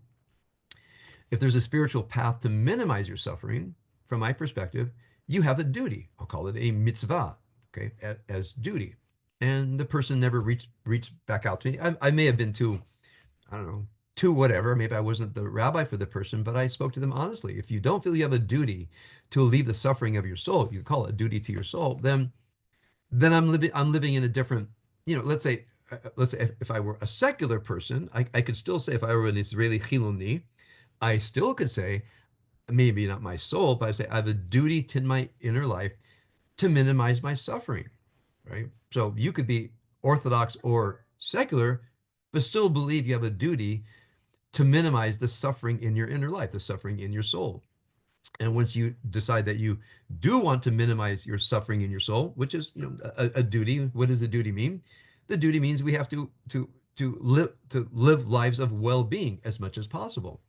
if there's a spiritual path to minimize your suffering, from my perspective, you have a duty. I'll call it a mitzvah, okay, as duty. And the person never reached back out to me. I may have been too, I don't know, too whatever. Maybe I wasn't the rabbi for the person, but I spoke to them honestly. If you don't feel you have a duty to alleviate the suffering of your soul, you call it a duty to your soul, then I'm living in a different, let's say if I were a secular person, I could still say if I were an Israeli Chiloni, I still could say, maybe not my soul, but I say I have a duty to my inner life to minimize my suffering, right? So you could be Orthodox or secular, but still believe you have a duty to minimize the suffering in your inner life, the suffering in your soul. And once you decide that you do want to minimize your suffering in your soul, which is, a duty, what does the duty mean? The duty means we have to live lives of well-being as much as possible.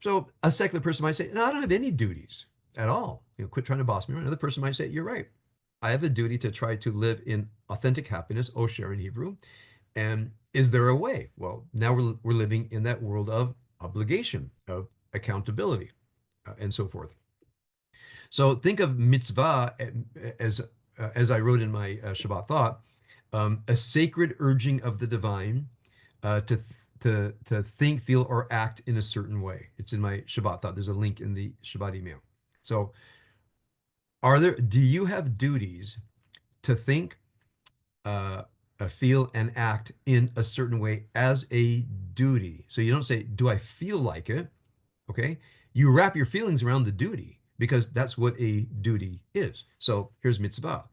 So a secular person might say, no, I don't have any duties at all. Quit trying to boss me around. Another person might say, you're right. I have a duty to try to live in authentic happiness, osher in Hebrew. And is there a way? Well, now we're living in that world of obligation, of accountability, and so forth. So think of mitzvah as as I wrote in my Shabbat thought, a sacred urging of the divine to think, feel, or act in a certain way. It's in my Shabbat thought. There's a link in the Shabbat email. So, do you have duties to think, uh, feel, and act in a certain way as a duty? So you don't say, "Do I feel like it?" Okay, you wrap your feelings around the duty because that's what a duty is. So here's mitzvah.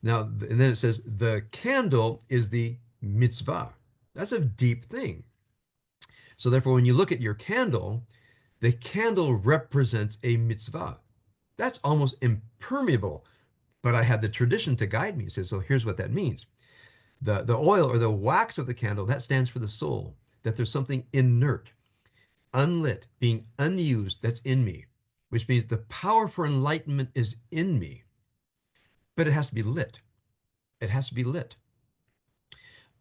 Now, and then it says the candle is the mitzvah. That's a deep thing. So therefore, when you look at your candle, the candle represents a mitzvah. That's almost impermeable. But I had the tradition to guide me. It says, so here's what that means. The oil or the wax of the candle, that stands for the soul, that there's something inert, unlit, being unused that's in me, which means the power for enlightenment is in me, but it has to be lit. It has to be lit.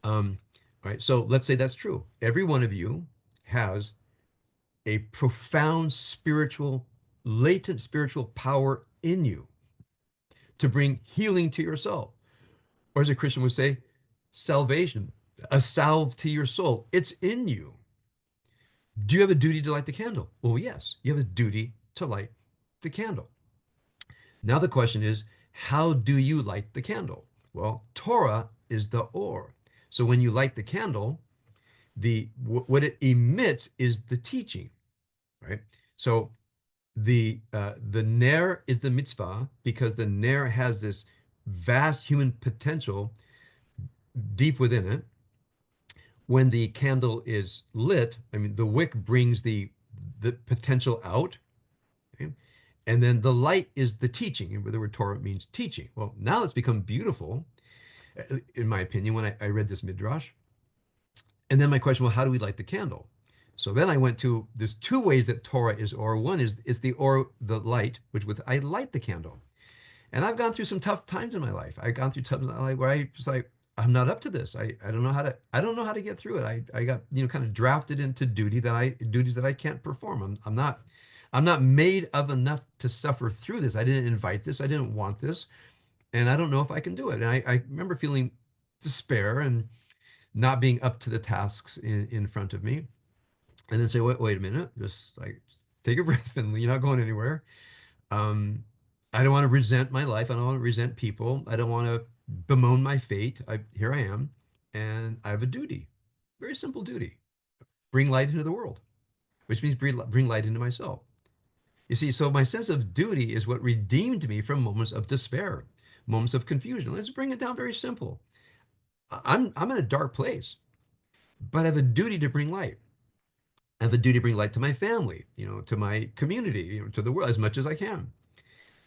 Um, right. So let's say that's true. Every one of you has a profound spiritual, latent spiritual power in you to bring healing to your soul. Or as a Christian would say, salvation, a salve to your soul. It's in you. Do you have a duty to light the candle? Well, yes, you have a duty to light the candle. Now the question is, how do you light the candle? Well, Torah is the or. So when you light the candle, what it emits is the teaching, right? So the ner is the mitzvah because the ner has this vast human potential deep within it. When the candle is lit, I mean, the wick brings the potential out, okay? And then the light is the teaching. And the word Torah means teaching. Well, now it's become beautiful, in my opinion, when I read this midrash. And then my question, well, how do we light the candle? So then I went to, there's two ways that Torah is or. One is it's the or, the light, which with I light the candle. And I've gone through some tough times in my life. I've gone through times in my life where I was like, I'm not up to this. I don't know how to get through it. I got, kind of drafted into duties that I can't perform. I'm not made of enough to suffer through this. I didn't invite this. I didn't want this. And I don't know if I can do it. And I remember feeling despair and not being up to the tasks in front of me. And then say, wait a minute, just like take a breath and you're not going anywhere. Um, I don't want to resent my life. I don't want to resent people. I don't want to bemoan my fate. Here I am, and I have a duty, very simple duty: bring light into the world, which means bring light into myself. You see, so my sense of duty is what redeemed me from moments of despair, moments of confusion. Let's bring it down very simple. I'm in a dark place, but I have a duty to bring light. I have a duty to bring light to my family, to my community, to the world as much as I can.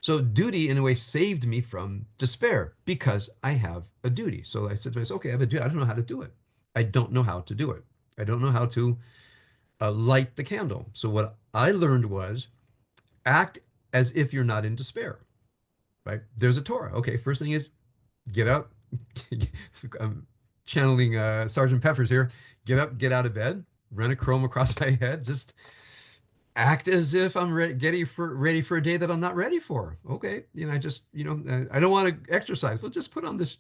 So duty, in a way, saved me from despair because I have a duty. So I said to myself, okay, I have a duty. I don't know how to do it. I don't know how to do it. I don't know how to light the candle. So what I learned was act as if you're not in despair, right? There's a Torah. Okay, first thing is get up. I'm channeling Sergeant Pepper's here. Get up, get out of bed, run a chrome across my head, just act as if I'm ready for a day that I'm not ready for. Okay, I just I don't want to exercise. Well, just put on this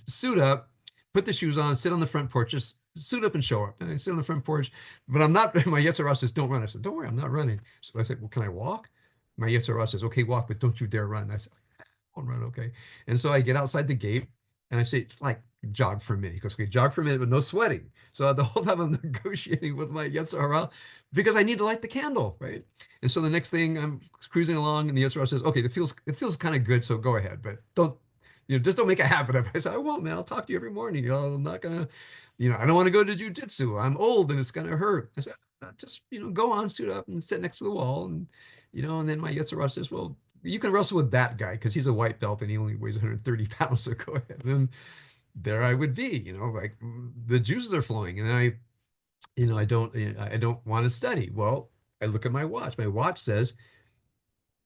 suit up, put the shoes on, sit on the front porch, just suit up and show up. And I sit on the front porch, but I'm not. My Yetzer Hara says, "Don't run." I said, "Don't worry, I'm not running." So I said, "Well, can I walk?" My Yetzer Hara says, "Okay, walk, but don't you dare run." I said, "I'll run, okay." And so I get outside the gate and I say, like, jog for a minute. He goes, okay, jog for a minute, but no sweating. So the whole time I'm negotiating with my Yetzer Hara because I need to light the candle, right? And so the next thing I'm cruising along and the Yetzer Hara says, okay, it feels kind of good, so go ahead, but don't, just don't make a habit of it. I said, I won't, man. I'll talk to you every morning. I'm not gonna, I don't want to go to jujitsu. I'm old and it's gonna hurt. I said, just, go on, suit up and sit next to the wall. And then my Yetzer Hara says, well, you can wrestle with that guy because he's a white belt and he only weighs 130 pounds. So go ahead. And there I would be, like the juices are flowing, and I don't want to study. Well, I look at my watch. My watch says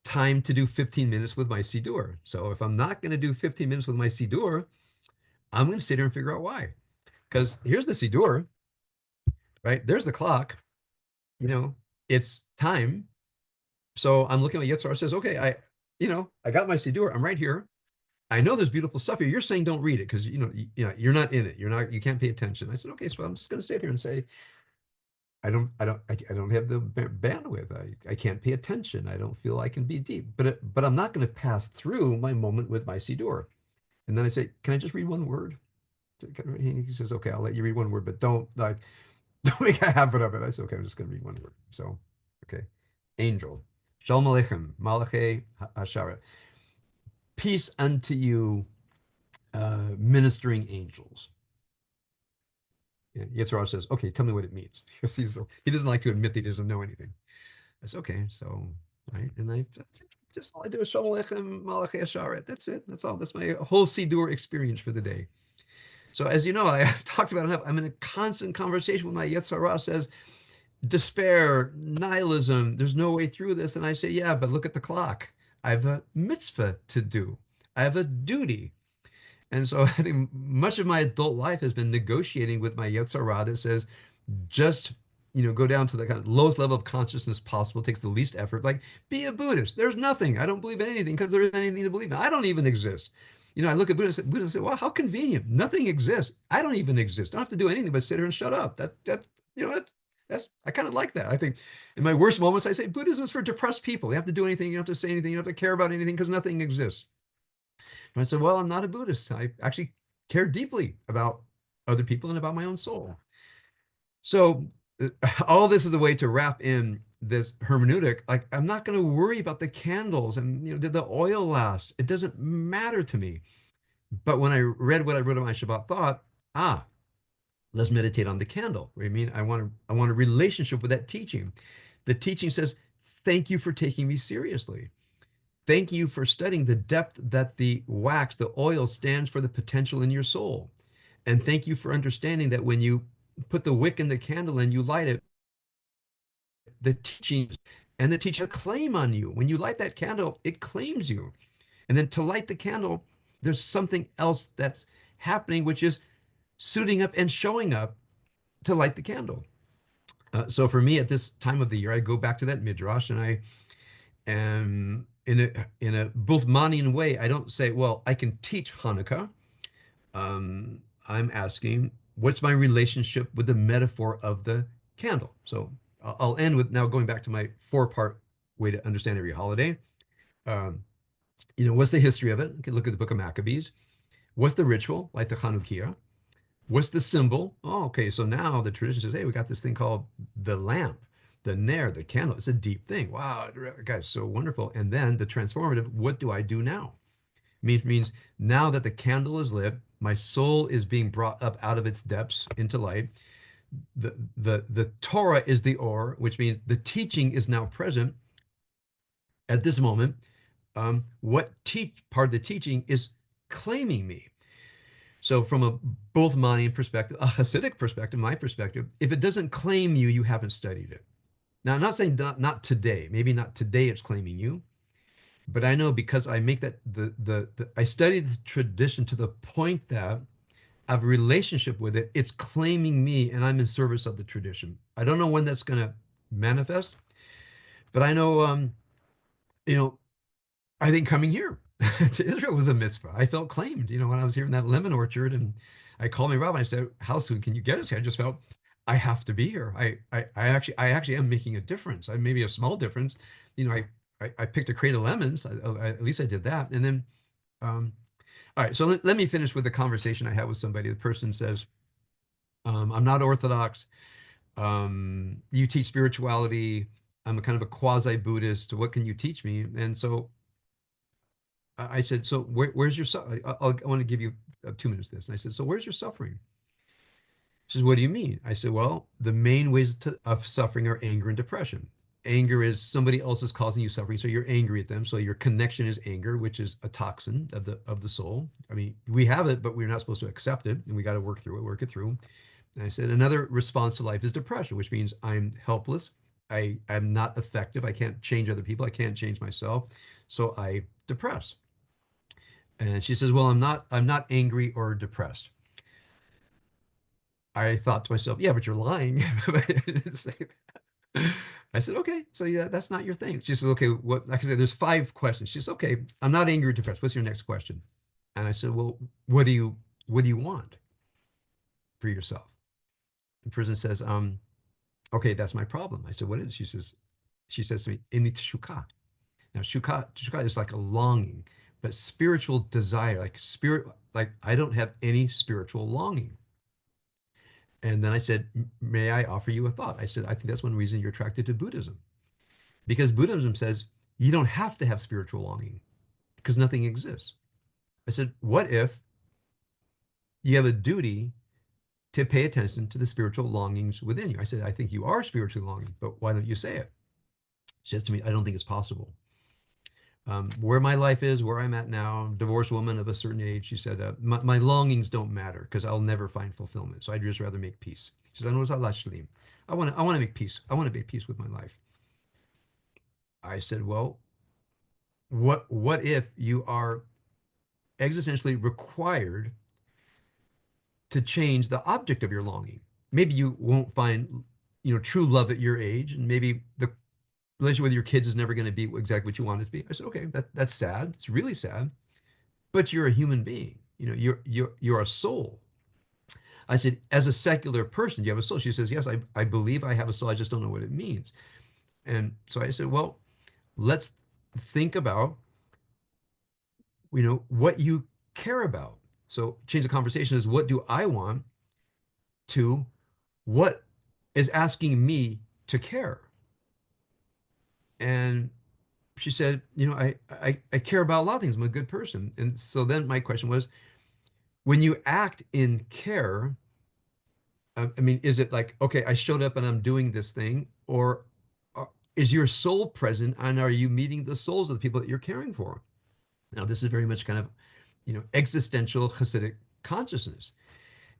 time to do 15 minutes with my Siddur. So if I'm not going to do 15 minutes with my Siddur, I'm going to sit here and figure out why. Because here's the Siddur, right? There's the clock. It's time. So I'm looking at Yetzer Hara says, okay, I got my Siddur. I'm right here. I know there's beautiful stuff here. You're saying don't read it because you're not in it. You can't pay attention. I said, okay, so I'm just going to sit here and say, I don't have the bandwidth. I can't pay attention. I don't feel I can be deep. But I'm not going to pass through my moment with my Siddur. And then I say, can I just read one word? He says, okay, I'll let you read one word, but don't like don't make a habit of it. I said, okay, I'm just going to read one word. So, okay, angel, shalom aleichem, malachi hashara, peace unto you, ministering angels. And Yitzhak says, okay, tell me what it means. Because he doesn't like to admit that he doesn't know anything. I said, okay, so, right. And that's it. Just all I do is Shalom Aleichem, Malachi Asharet. That's it. That's all. That's my whole Siddur experience for the day. So as you know, I've talked about enough. I'm in a constant conversation with my Yetzirah says, despair, nihilism, there's no way through this. And I say, yeah, but look at the clock. I have a mitzvah to do. I have a duty. And so I think much of my adult life has been negotiating with my Yetzirah that says, just go down to the kind of lowest level of consciousness possible, takes the least effort. Like, be a Buddhist. There's nothing. I don't believe in anything because there isn't anything to believe in. I don't even exist. I look at Buddha and say, well, how convenient. Nothing exists. I don't even exist. I don't have to do anything but sit here and shut up. That's I kind of like that. I think in my worst moments, I say Buddhism is for depressed people. You have to do anything. You don't have to say anything. You don't have to care about anything because nothing exists. And I said, well, I'm not a Buddhist. I actually care deeply about other people and about my own soul. So all this is a way to wrap in this hermeneutic. Like, I'm not going to worry about the candles and, did the oil last? It doesn't matter to me. But when I read what I wrote in my Shabbat thought, let's meditate on the candle. I mean, I want a relationship with that teaching. The teaching says, thank you for taking me seriously. Thank you for studying the depth that the wax, the oil, stands for the potential in your soul. And thank you for understanding that when you put the wick in the candle and you light it, the teaching and the teacher claim on you. When you light that candle, it claims you. And then to light the candle, there's something else that's happening, which is suiting up and showing up to light the candle. So for me, at this time of the year, I go back to that midrash and I am in a Bultmannian way. I don't say, well, I can teach Hanukkah. I'm asking, what's my relationship with the metaphor of the candle? So I'll end with now going back to my 4-part way to understand every holiday. What's the history of it? You can look at the book of Maccabees. What's the ritual, like the Chanukiah? What's the symbol? Oh, okay. So now the tradition says, hey, we got this thing called the lamp, the ner, the candle. It's a deep thing. Wow, guys, so wonderful. And then the transformative, what do I do now? Means now that the candle is lit, my soul is being brought up out of its depths into light. The Torah is the or, which means the teaching is now present at this moment. What part of the teaching is claiming me? So from a Boltzmannian perspective, a Hasidic perspective, my perspective, if it doesn't claim you, you haven't studied it. Now, I'm not saying not today. Maybe not today it's claiming you, but I know because I make that I study the tradition to the point that I have a relationship with it. It's claiming me, and I'm in service of the tradition. I don't know when that's going to manifest, but I know, I think coming here to Israel was a mitzvah. I felt claimed, when I was here in that lemon orchard, and I called my rabbi. I said, "How soon can you get us here?" I just felt I have to be here. I actually am making a difference. I maybe a small difference. I picked a crate of lemons. At least I did that. And then, all right. So let me finish with the conversation I had with somebody. The person says, "I'm not Orthodox. You teach spirituality. I'm a kind of a quasi-Buddhist. What can you teach me?" And so I said, "So where's your suffering? I want to give you 2 minutes of this." And I said, "So where's your suffering?" She says, "What do you mean?" I said, "Well, the main ways of suffering are anger and depression. Anger is somebody else is causing you suffering, so you're angry at them. So your connection is anger, which is a toxin of the soul. I mean, we have it, but we're not supposed to accept it, and we got to work it through." And I said, "Another response to life is depression, which means I'm helpless. I'm not effective. I can't change other people. I can't change myself. So I depress." And she says, "Well, I'm not angry or depressed." I thought to myself, "Yeah, but you're lying." But I didn't say that. I said, "Okay, so yeah, that's not your thing." She says, "Okay, what?" Like I said, there's 5 questions. She says, "Okay, I'm not angry or depressed. What's your next question?" And I said, well, what do you want for yourself? The person says, okay, that's my problem. I said, what is it? She says to me, ini teshukah. Now, shukah is like a longing, but spiritual desire, like spirit, like I don't have any spiritual longing. And then I said, may I offer you a thought? I said, I think that's one reason you're attracted to Buddhism, because Buddhism says you don't have to have spiritual longing because nothing exists. I said, what if you have a duty to pay attention to the spiritual longings within you? I said, I think you are spiritually longing, but why don't you say it? She says to me, I don't think it's possible. Where my life is, where I'm at now, divorced woman of a certain age, she said, my longings don't matter because I'll never find fulfillment. So I'd just rather make peace. She said, I want to make peace. I want to make peace with my life. I said, well, what if you are existentially required to change the object of your longing? Maybe you won't find, true love at your age, and maybe the relationship with your kids is never going to be exactly what you want it to be. I said, okay, that's sad. It's really sad, but you're a human being. You're a soul. I said, as a secular person, do you have a soul? She says, yes, I believe I have a soul. I just don't know what it means. And so I said, well, let's think about, what you care about. So change the conversation is, what do I want, to what is asking me to care? And she said, I care about a lot of things. I'm a good person. And so then my question was, when you act in care, I mean, is it like, okay, I showed up and I'm doing this thing, or is your soul present and are you meeting the souls of the people that you're caring for? Now, this is very much kind of, existential Hasidic consciousness.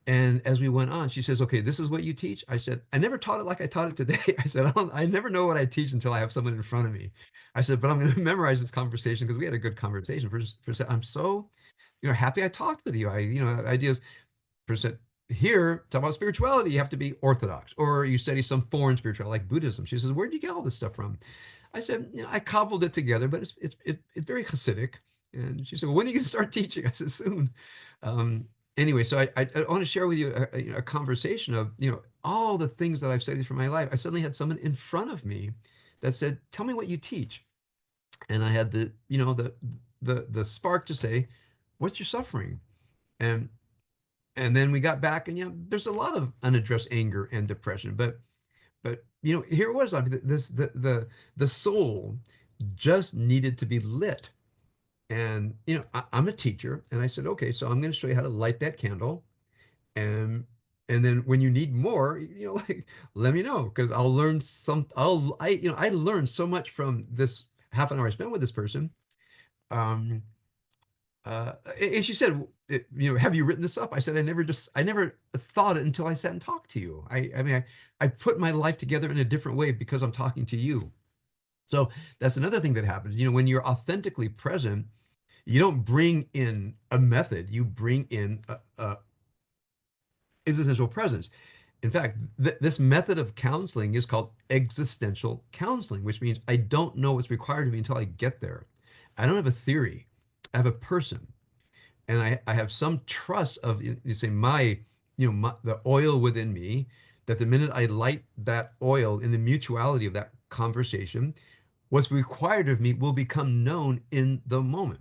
And as we went on, she says, okay, this is what you teach. I said, I never taught it like I taught it today. I said, I never know what I teach until I have someone in front of me. I said, but I'm going to memorize this conversation because we had a good conversation. I'm so, happy I talked with you. Ideas. Percent here, talk about spirituality, you have to be orthodox, or you study some foreign spirituality like Buddhism. She says, where'd you get all this stuff from? I said, I cobbled it together, but it's very Hasidic. And she said, well, when are you going to start teaching? I said, soon. Anyway, so I want to share with you a conversation of, all the things that I've studied for my life. I suddenly had someone in front of me that said, tell me what you teach. And I had the spark to say, what's your suffering? And and then we got back, and there's a lot of unaddressed anger and depression, but here it was, like this the soul just needed to be lit. And I'm a teacher, and I said, okay, so I'm going to show you how to light that candle, and and then when you need more, like, let me know, because I'll learn some. I learned so much from this half an hour I spent with this person. um and she said, have you written this up? I said, I never thought it until I sat and talked to you. I mean, I put my life together in a different way because I'm talking to you. So that's another thing that happens. When you're authentically present, you don't bring in a method, you bring in a existential presence. In fact, this method of counseling is called existential counseling, which means I don't know what's required of me until I get there. I don't have a theory. I have a person, and I have some trust of, you say, the oil within me, that the minute I light that oil in the mutuality of that conversation, what's required of me will become known in the moment.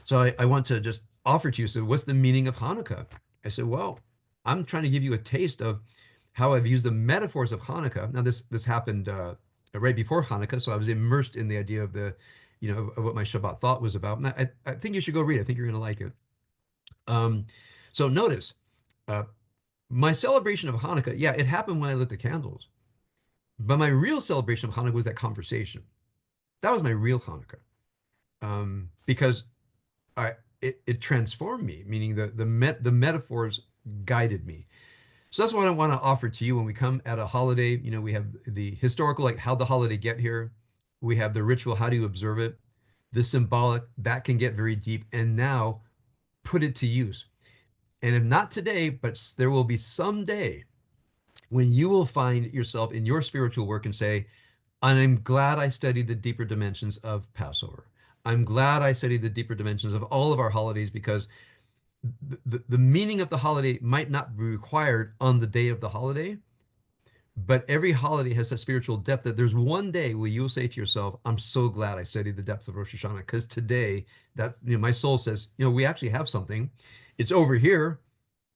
So I want to just offer to you, so what's the meaning of Hanukkah? I said, well, I'm trying to give you a taste of how I've used the metaphors of Hanukkah. Now, this happened right before Hanukkah, so I was immersed in the idea of of what my Shabbat thought was about. And I think you should go read it. I think you're going to like it. Um, so notice, uh, my celebration of Hanukkah, yeah, it happened when I lit the candles. But my real celebration of Hanukkah was that conversation. That was my real Hanukkah. Because it transformed me, meaning the metaphors guided me. So that's what I want to offer to you when we come at a holiday. We have the historical, like how the holiday get here. We have the ritual, how do you observe it? The symbolic, that can get very deep. And now put it to use. And if not today, but there will be some day when you will find yourself in your spiritual work and say, I'm glad I studied the deeper dimensions of Passover. I'm glad I studied the deeper dimensions of all of our holidays because the meaning of the holiday might not be required on the day of the holiday, but every holiday has a spiritual depth that there's one day where you'll say to yourself, I'm so glad I studied the depths of Rosh Hashanah because today that, my soul says, we actually have something. It's over here.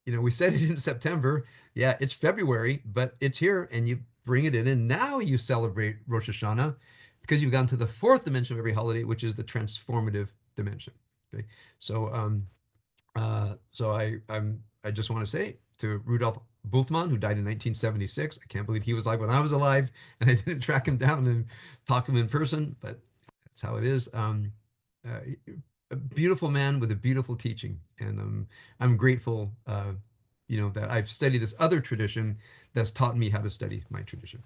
We said it in September. Yeah, it's February, but it's here and you bring it in and now you celebrate Rosh Hashanah because you've gone to the fourth dimension of every holiday, which is the transformative dimension. Okay. So I just want to say to Rudolf Bultmann, who died in 1976. I can't believe he was alive when I was alive, and I didn't track him down and talk to him in person, but that's how it is. Uh, a beautiful man with a beautiful teaching, and I'm grateful, that I've studied this other tradition that's taught me how to study my tradition.